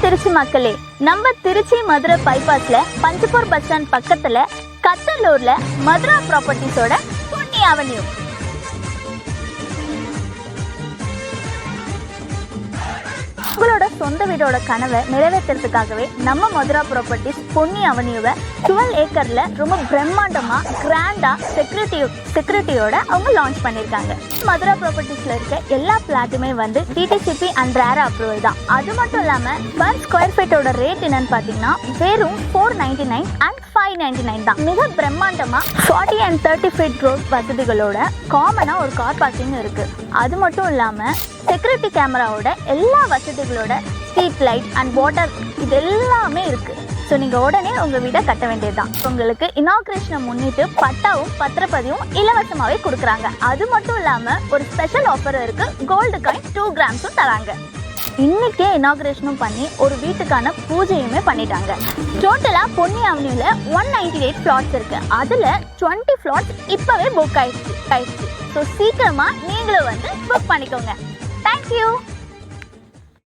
திருச்சி மக்களே, நம்ம Trichy Madurai பைபாஸ்ல Panjappur bus stand பக்கத்துல கத்தலூர்ல மதுரா ப்ராப்பர்ட்டிஸோட பொன்னி அவென்யூ. உங்களோட சொந்த வீடோட கனவை நிறைவேற்றுறதுக்காகவே நம்ம மதுரா ப்ராப்பர்ட்டிஸ் பொன்னி அவென்யூவை 12 ஏக்கர்ல ரொம்ப பிரம்மாண்டமா கிராண்டா செக்யூரிட்டியோட அவங்க லான்ச் பண்ணியிருக்காங்க. மதுரா ப்ராப்பர்ட்டிஸ்ல இருக்க எல்லா பிளாட்டுமே வந்து டிடிசிபி அண்ட் ரேரா அப்ரூவல் தான். அது மட்டும் இல்லாம பர் ஸ்கொயர் ஃபீட்டோட ரேட் என்னன்னு பாத்தீங்கன்னா வெறும் 499 அண்ட் 599 தான். மிக பிரம்மாண்டமா 40 and 30 ஃபீட் ரோட் வசதிகளோட காமனா ஒரு கார் பார்க்கிங் இருக்கு. அது மட்டும் இல்லாம செக்யூரிட்டி கேமராவோட எல்லா வசதிகளோட ஸ்ட்ரீட் லைட் அண்ட் வாட்டர் இது எல்லாமே இருக்கு. ஸோ நீங்கள் உடனே உங்கள் வீடை கட்ட வேண்டியதுதான். உங்களுக்கு இனாக்ரேஷனை முன்னிட்டு பட்டாவும் பத்திரப்பதிவும் இலவசமாகவே கொடுக்குறாங்க. அது மட்டும் இல்லாமல் ஒரு ஸ்பெஷல் ஆஃபர் இருக்கு, கோல்டு காயின் 2 கிராம்ஸும் தராங்க. இன்னைக்கே இனாக்ரேஷனும் பண்ணி ஒரு வீட்டுக்கான பூஜையுமே பண்ணிட்டாங்க. டோட்டலாக பொன்னி அவென்யூல 198 ஃப்ளாட்ஸ் இருக்கு. அதில் 20 ஃப்ளாட்ஸ் இப்போவே புக் ஆயிடுச்சு. ஸோ சீக்கிரமாக நீங்களும் வந்து புக் பண்ணிக்கோங்க. தேங்க்யூ.